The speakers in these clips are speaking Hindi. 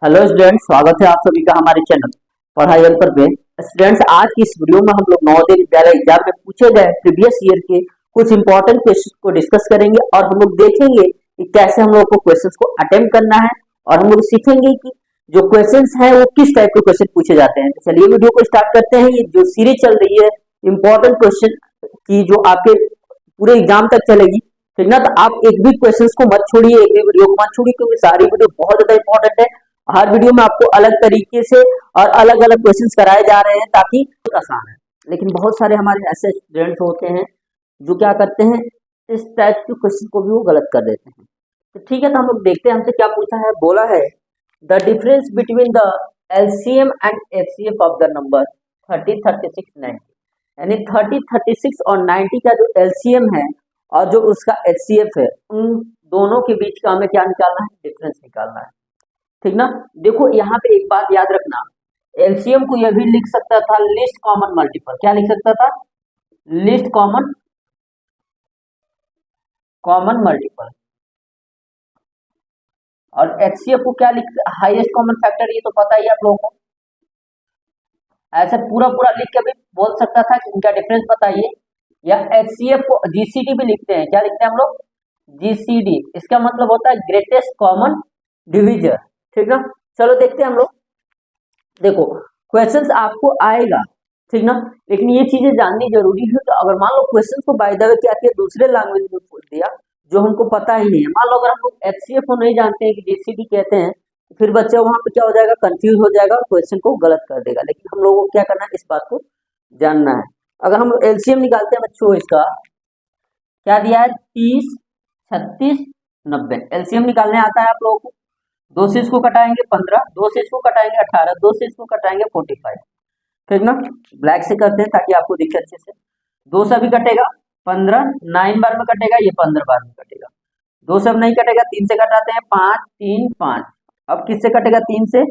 हेलो स्टूडेंट्स, स्वागत है आप सभी का हमारे चैनल पढ़ाई अंतर पे। स्टूडेंट्स, आज की इस वीडियो में हम लोग नवोदय विद्यालय एग्जाम में पूछे गए प्रीवियस ईयर के कुछ इंपॉर्टेंट क्वेश्चन को डिस्कस करेंगे और हम लोग देखेंगे कि कैसे हम लोग को क्वेश्चंस को अटेम्प्ट करना है और हम लोग सीखेंगे कि जो क्वेश्चंस हैं वो किस टाइप के क्वेश्चन पूछे जाते हैं। तो चलिए वीडियो को स्टार्ट करते हैं। ये जो सीरीज चल रही है इंपॉर्टेंट क्वेश्चन की, जो आपके पूरे एग्जाम तक चलेगी, ठीक ना। तो आप एक भी क्वेश्चंस को मत छोड़िए, एक भी वीडियो को मत छोड़िए, क्योंकि सारी वीडियो बहुत ज्यादा इंपॉर्टेंट है। हर वीडियो में आपको अलग तरीके से और अलग अलग क्वेश्चंस कराए जा रहे हैं ताकि आसान है। लेकिन बहुत सारे हमारे ऐसे स्टूडेंट्स होते हैं जो क्या करते हैं, इस टाइप के क्वेश्चन को भी वो गलत कर देते हैं। तो ठीक है, तो हम लोग देखते हैं हमसे क्या पूछा है। बोला है the difference between the LCM and HCF of the number 30, 36, 90। यानी 30, 36 और 90 का जो एलसीएम है और जो उसका एचसीएफ है, उन दोनों के बीच का हमें क्या निकालना है, डिफरेंस निकालना है, ठीक ना। देखो यहाँ पे एक बात याद रखना, एलसीएम को यह भी लिख सकता था लिस्ट कॉमन मल्टीपल। क्या लिख सकता था? List common multiple. और एचसीएफ को क्या लिख, हाईएस्ट कॉमन फैक्टर। ये तो पता ही आप लोगों को। ऐसे पूरा पूरा लिख के भी बोल सकता था कि इनका डिफरेंस बताइए। या एचसीएफ को जीसीडी भी लिखते हैं। क्या लिखते हैं हम लोग? जीसीडी। इसका मतलब होता है ग्रेटेस्ट कॉमन डिविजन, ठीक ना। चलो देखते हैं हम लोग। देखो क्वेश्चंस आपको आएगा, ठीक ना, लेकिन ये चीजें जाननी जरूरी है। तो अगर मान लो क्वेश्चंस को बाय द वे क्या किया, दूसरे लैंग्वेज में पूछ दिया जो हमको पता ही नहीं है। मान लो अगर हम लोग एचसीएफ को नहीं जानते हैं कि जीसीडी कहते हैं, तो फिर बच्चा वहां पे क्या हो जाएगा, कंफ्यूज हो जाएगा और क्वेश्चन को गलत कर देगा। लेकिन हम लोगों को क्या करना है, इस बात को जानना है। अगर हम एलसीएम निकालते हैं बच्चों, इसका क्या दिया है, 30, 36, 90। एलसीएम निकालने आता है आप लोगों को। दो से इसको कटाएंगे 15, दो से इसको कटाएंगे 18, दो से इसको कटाएंगे 45, ठीक ना। ब्लैक से करते हैं ताकि आपको दिखे अच्छे से। दो से भी कटेगा 15, 9 बार में कटेगा, ये 15 बार में कटेगा। दो से अब नहीं कटेगा, 3 से कटाते हैं, 5, 3, 5। अब किससे कटेगा? 3 से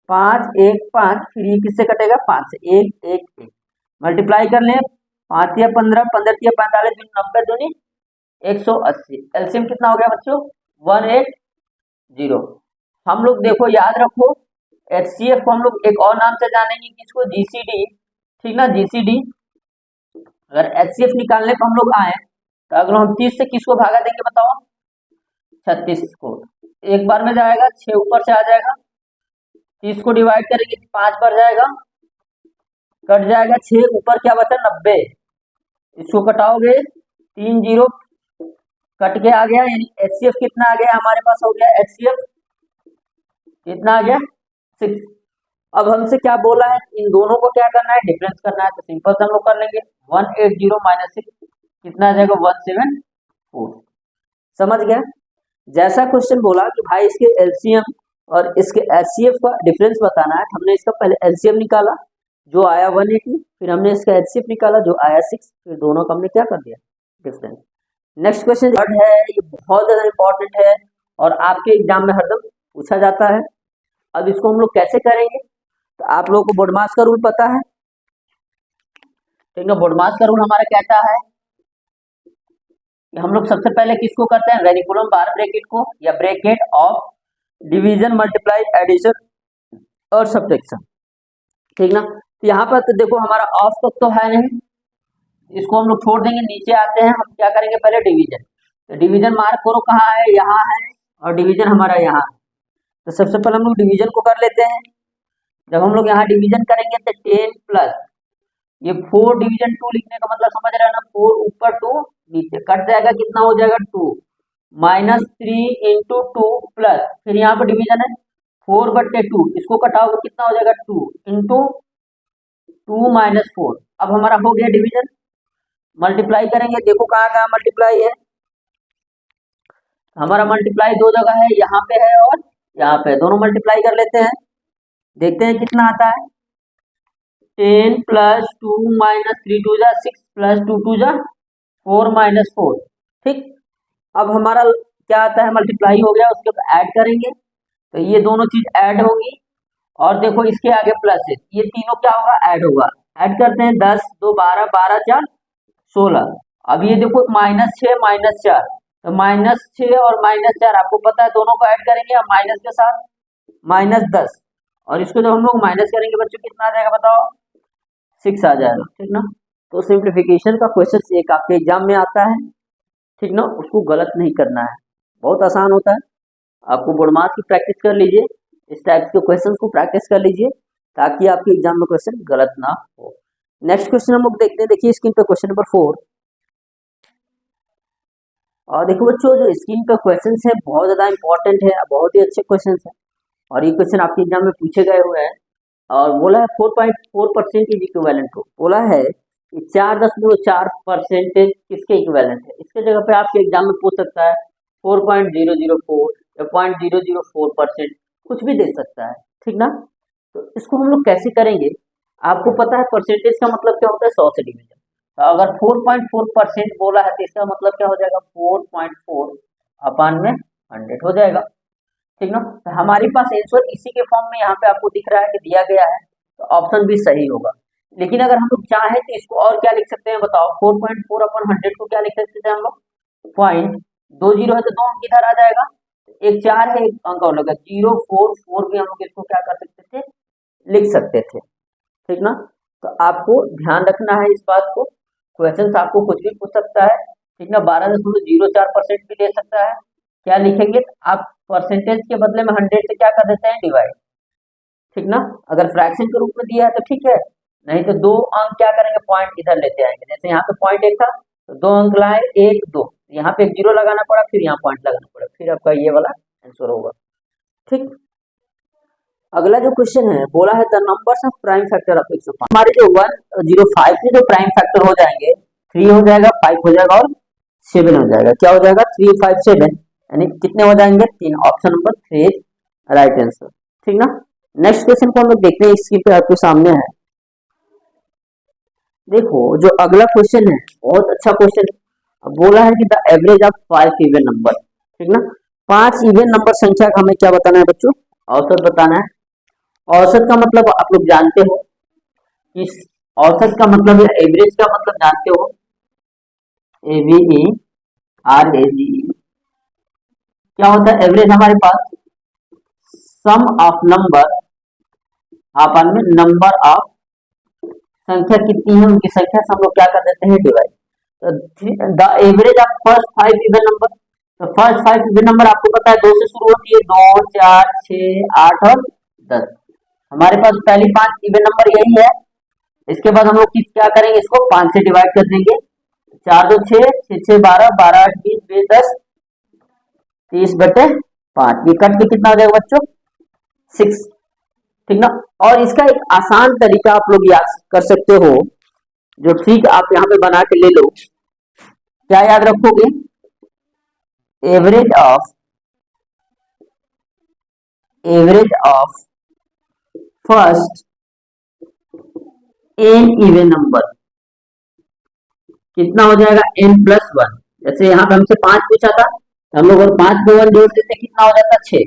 5, 1, 5। फिर ये किससे कटेगा? 5 से 1, 1, 1। मल्टीप्लाई कर लें, 5 या 15, 15 या 45, 90 दूनी 180। एलसीएम कितना हो गया बच्चों? 180। हम लोग देखो याद रखो, एचसीएफ को हम लोग एक और नाम से जानेंगे, किसको? जीसीडी, ठीक ना, जीसीडी। अगर एचसीएफ निकालने को हम लोग आए तो अगर हम 30 से किसको भागा देंगे बताओ? 36 को। एक बार में जाएगा, 6 ऊपर से आ जाएगा। 30 को डिवाइड करेंगे तो 5 बार जाएगा, कट जाएगा 6, ऊपर क्या बचा? 90। इसको कटाओगे 3 जीरो कट के आ गया, यानी एचसीएफ कितना आ गया हमारे पास? हो गया एचसीएफ कितना आ गया? 6। अब हमसे क्या बोला है, इन दोनों को क्या करना है, डिफरेंस करना है। तो सिंपल से हम लोग कर लेंगे, 180 माइनस 6 कितना आ जाएगा? 174। समझ गया? जैसा क्वेश्चन बोला कि भाई इसके एलसीएम और इसके एचसीएफ का डिफरेंस बताना है, हमने इसका पहले एलसीएम निकाला जो आया 180, फिर हमने इसका एचसीएफ निकाला जो आया 6, फिर दोनों का हमने क्या कर दिया, डिफरेंस। नेक्स्ट क्वेश्चन है, ये बहुत ज्यादा इंपॉर्टेंट है और आपके एग्जाम में हरदम पूछा जाता है। अब इसको हम लोग कैसे करेंगे, तो आप लोगों को बोडमास का रूल पता है, ठीक है। बोडमास का रूल हमारा कहता है कि हम लोग सबसे पहले किसको करते हैं, रेडिकुलम बार ब्रैकेट को, या bracket of division, multiply, addition और सब्ट्रैक्शन, ठीक ना। तो यहाँ पर तो देखो हमारा ऑफ तक तो है नहीं, इसको हम लोग छोड़ देंगे। नीचे आते हैं, हम क्या करेंगे, पहले डिवीजन। तो डिवीजन मार्क करो, कहाँ है, यहाँ है, और डिवीजन हमारा यहाँ है। तो सबसे पहले हम लोग डिवीजन को कर लेते हैं। जब हम लोग यहाँ डिवीजन करेंगे तो 10 प्लस ये 4 डिवीजन 2 लिखने का मतलब समझ रहे हैं ना, 4 ऊपर 2 नीचे, कट जाएगा, कितना हो जाएगा? 2 माइनस 3 इंटू 2 प्लस, फिर यहाँ पर डिवीजन है 4/2, इसको कटाओगे कितना हो जाएगा? 2 इंटू 2 माइनस 4। अब हमारा हो गया डिवीजन। मल्टीप्लाई करेंगे, देखो कहाँ कहाँ मल्टीप्लाई है, हमारा मल्टीप्लाई दो जगह है, यहाँ पे है और यहाँ पे, दोनों मल्टीप्लाई कर लेते हैं, देखते हैं कितना आता है। 10 प्लस 2 माइनस 3 2 जा 6 प्लस 2 2 जा 4 माइनस 4, ठीक। अब हमारा क्या आता है, मल्टीप्लाई हो गया, उसके बाद ऐड करेंगे तो ये दोनों चीज ऐड होगी, और देखो इसके आगे प्लस है, ये तीनों क्या होगा, ऐड होगा। ऐड करते हैं, 10 2 12, 12 4 16। अब ये देखो -6 -4, तो -6 और -4 आपको पता है, दोनों को ऐड करेंगे, अब माइनस के साथ -10, और इसको जब हम लोग माइनस करेंगे बच्चों कितना आ जाएगा बताओ, 6 आ जाएगा, ठीक ना। तो सिंप्लीफिकेशन का क्वेश्चन एक आपके एग्जाम में आता है, ठीक ना, उसको गलत नहीं करना है, बहुत आसान होता है। आपको बोर्ड मार्क्स की प्रैक्टिस कर लीजिए, इस टाइप के क्वेश्चन को प्रैक्टिस कर लीजिए ताकि आपके एग्जाम में क्वेश्चन गलत ना हो। नेक्स्ट क्वेश्चन हम लोग देखते हैं, देखिए स्क्रीन पे क्वेश्चन नंबर 4। और देखो बच्चों, जो स्क्रीन पे क्वेश्चन है बहुत ज्यादा इंपॉर्टेंट है, बहुत ही अच्छे क्वेश्चन है, और ये क्वेश्चन आपके एग्जाम में पूछे गए हुए हैं। और बोला है 4.4% इज इक्विवेलेंट टू, बोला है कि 4.4% किसके इक्विवेलेंट है। इसके जगह पे आपके एग्जाम में पूछ सकता है 4.004 या 0.004%, कुछ भी दे सकता है, ठीक ना। तो इसको हम लोग कैसे करेंगे, आपको पता है परसेंटेज का मतलब क्या होता है, 100 से डिवीजन। तो अगर 4.4% बोला है तो इसका मतलब क्या हो जाएगा, 4.4 अपान में 100 हो जाएगा, ठीक ना। तो हमारे पास आंसर इसी के फॉर्म में यहाँ पे आपको दिख रहा है कि दिया गया है, तो ऑप्शन भी सही होगा। लेकिन अगर हम लोग चाहें तो इसको और क्या लिख सकते हैं बताओ, 4.4 अपन 100 को क्या लिख सकते थे हम लोग, 0.20 है तो 2 अंक इधर आ जाएगा, एक 4 है, एक अंक और लगा 044 भी हम लोग इसको क्या कर सकते थे, लिख सकते थे, ठीक ना। तो आपको ध्यान रखना है इस बात को, क्वेश्चन आपको कुछ भी पूछ सकता है, ठीक ना। 12.04% भी दे सकता है, क्या लिखेंगे आप, परसेंटेज के बदले में 100 से क्या कर देते हैं, डिवाइड, ठीक ना। अगर फ्रैक्शन के रूप में दिया है तो ठीक है, नहीं तो 2 अंक क्या करेंगे, पॉइंट इधर लेते आएंगे। जैसे यहाँ पे पॉइंट 1 था तो 2 अंक लाए, 1 2, यहाँ पे एक 0 लगाना पड़ा, फिर यहाँ पॉइंट लगाना पड़ा, फिर आपका ये वाला आंसर होगा, ठीक। अगला जो क्वेश्चन है, बोला है the numbers of prime factor of 105। हमारे जो 105 के जो प्राइम फैक्टर हो जाएंगे, 3 हो जाएगा, 5 हो जाएगा और 7 हो जाएगा। क्या हो जाएगा, 3 5 7, यानी कितने हो जाएंगे, 3। ऑप्शन नंबर 3 राइट आंसर, ठीक ना। नेक्स्ट क्वेश्चन को हम लोग देखते हैं, स्क्रीन पे आपके सामने है। देखो जो अगला क्वेश्चन है बहुत अच्छा क्वेश्चन है। बोला है कि the average of 5 even number, ठीक ना। 5 इवन नंबर संख्या का हमें क्या बताना है बच्चों, औसत बताना है। औसत का मतलब आप लोग जानते हो, इस औसत का मतलब या एवरेज का मतलब जानते हो, AVERAGE क्या होता है, एवरेज हमारे पास सम ऑफ नंबर अपन में नंबर ऑफ, संख्या कितनी है उनकी संख्या से हम लोग क्या कर देते हैं, डिवाइड। तो the average of first 5 even number, तो फर्स्ट 5 इवन नंबर आपको पता है 2 से शुरू होती है, 2 4 6 8 और 10। हमारे पास पहली 5 इवन नंबर यही है। इसके बाद हम लोग किस क्या करेंगे, इसको 5 से डिवाइड कर देंगे, 4 2 6 6 6 12 12 8 20 20 10 30/5, ये कट के कितना हो जाएगा बच्चों, 6, ठीक ना। और इसका एक आसान तरीका आप लोग याद कर सकते हो, जो ट्रिक आप यहाँ पे बना के ले लो, क्या याद रखोगे, average of first n even number कितना हो जाएगा, n+1। जैसे यहाँ पे हमसे 5 पूछा था, हम लोग 5 को 1 जोड़ देते कितना हो जाता, 6।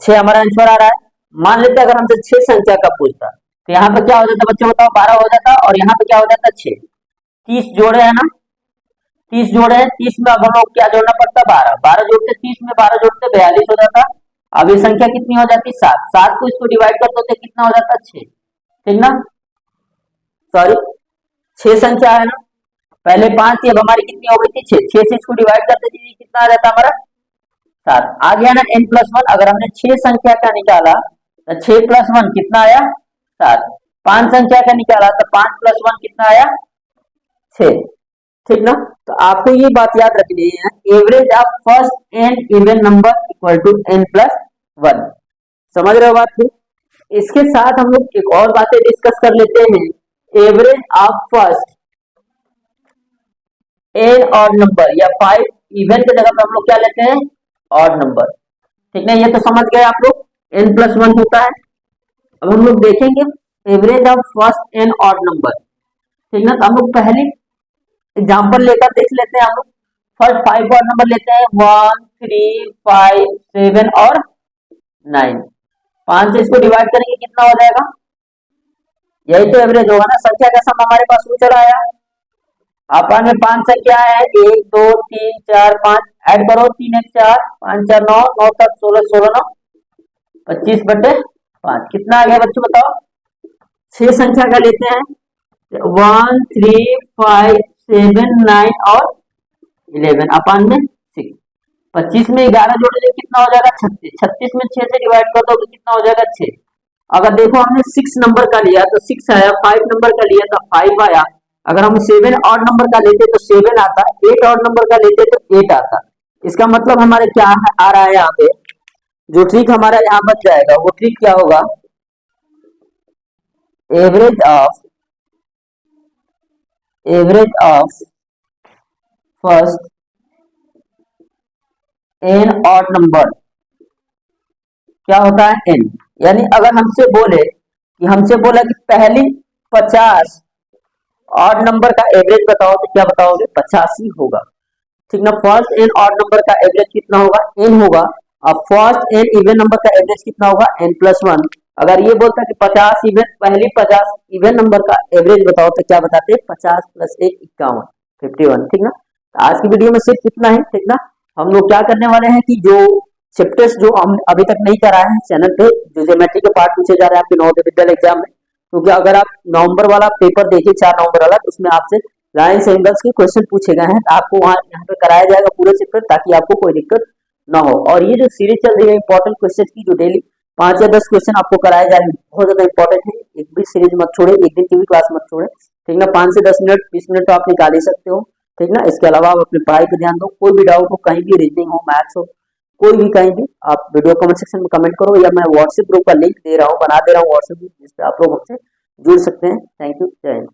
6 हमारा आंसर आ रहा है। मान लेते अगर हमसे 6 संख्या का पूछता तो यहाँ पे क्या हो जाता बच्चों बताओ, 12 हो जाता, और यहाँ पे क्या हो जाता, 6। 30 जोड़े है ना, 30 जोड़े हैं, 30 में अब हम लोग क्या जोड़ना पड़ता, 12 12 जोड़ते, 30 में 12 जोड़ते 42 हो जाता। अब ये संख्या कितनी हो जाती, 7 7 को इसको डिवाइड कर दो तो कितना हो जाता, 6, ठीक ना। सॉरी 6 संख्या है ना, पहले 5 थी, अब हमारी कितनी हो गई थी, 6 6 से इसको डिवाइड करते जी कितना आ जाता हमारा, 7 आ गया ना, n+1। अगर हमने 6 संख्या का निकाला तो 6+1 कितना आया, 7। 5 संख्या का निकाला तो 5+1 कितना आया, 6, ठीक ना। तो आपको ये बात याद रखनी है, average of first n even number equal to n+1। समझ रहे हो बात को। इसके साथ हम लोग एक और बातें डिस्कस कर लेते हैं, एवरेज ऑफ फर्स्ट n और नंबर या 5 इवन के जगह पे हम लोग क्या लेते हैं, और नंबर, ठीक है। ये तो समझ गए आप लोग, n+1 होता है। अब हम लोग देखेंगे एवरेज ऑफ फर्स्ट n और नंबर, ठीक ना। तो हम लोग पहले एग्जाम्पल लेकर देख लेते हैं। हम लोग फर्स्ट 5 और नंबर लेते हैं, 1 3 5 7 और 9। 5 से इसको डिवाइड करेंगे कितना हो जाएगा, यही तो एवरेज होगा ना, संख्या का सम हमारे पास वो चला आया। अपन में 5 संख्या है, 1 2 3 4 5, ऐड करो, 3 1 4 5 4 9 9 7 16 16 9 25/5 कितना आ गया बच्चों बताओ। 6 संख्या का लेते हैं, 1 3 5 7 9 और 11 अपान में 6। 25 में 11 जोड़ेंगे कितना हो जाएगा 36। 36 में 6 से डिवाइड कर दोगे कितना हो जाएगा 6। अगर देखो हमने 6 नंबर का लिया तो 6 आया, 5 नंबर का लिया तो 5 आया। अगर हम 7 ऑड नंबर का लेते तो 7 आता, 8 ऑड नंबर का लेते तो 8 आता। इसका मतलब हमारे क्या आ रहा है यहाँ पे, जो ट्रिक हमारा यहाँ बच जाएगा वो ट्रिक क्या होगा, average of first N odd number क्या होता है एन। यानी अगर हमसे बोला कि पहली 50 ऑड नंबर का एवरेज बताओ तो क्या बताओगे 50 ही होगा, ठीक ना। फर्स्ट एन ऑड नंबर का एवरेज कितना होगा एन होगा। अब फर्स्ट एन इवन नंबर का एवरेज कितना होगा n+1। अगर ये बोलता कि 50 इवन, पहली 50 इवन नंबर का एवरेज बताओ तो क्या बताते 50 + 1 51, 51, ठीक ना। तो आज की वीडियो में सिर्फ इतना ही, ठीक ना। हम लोग क्या करने वाले हैं कि जो चैप्टर्स जो हम अभी तक नहीं कराए हैं चैनल पे, जो ज्योमेट्री के पार्ट पूछे जा रहे हैं आपके नवोदय विद्यालय एग्जाम में, क्योंकि अगर आप नवंबर वाला पेपर देखिए 4 नवंबर वाला, तो उसमें आपसे लाइन्स एंगल्स के क्वेश्चन पूछे गए हैं, तो आपको वहाँ यहाँ पे कराया जाएगा पूरे चैप्टर, ताकि आपको कोई दिक्कत ना हो। और ये जो सीरीज चल रही है इंपॉर्टेंट क्वेश्चन की, जो डेली 5 या 10 क्वेश्चन आपको कराए जा रहे हैं, बहुत ज्यादा इंपॉर्टेंट है। एक भी सीरीज मत छोड़े, एक दिन की भी क्लास मत छोड़े, ठीक ना। 5 से 10 मिनट 20 मिनट तो आप निकाल ही सकते हो, ठीक ना। इसके अलावा आप अपनी पढ़ाई पे ध्यान दो। कोई भी डाउट हो, कहीं भी रीजनिंग हो, मैथ्स हो, कोई भी कहीं भी, आप वीडियो कमेंट सेक्शन में कमेंट करो, या मैं व्हाट्सएप ग्रुप का लिंक दे रहा हूँ, बना दे रहा हूँ व्हाट्सएप ग्रुप, जिसपे आप लोग हमसे जुड़ सकते हैं। थैंक यू, जय हिंद।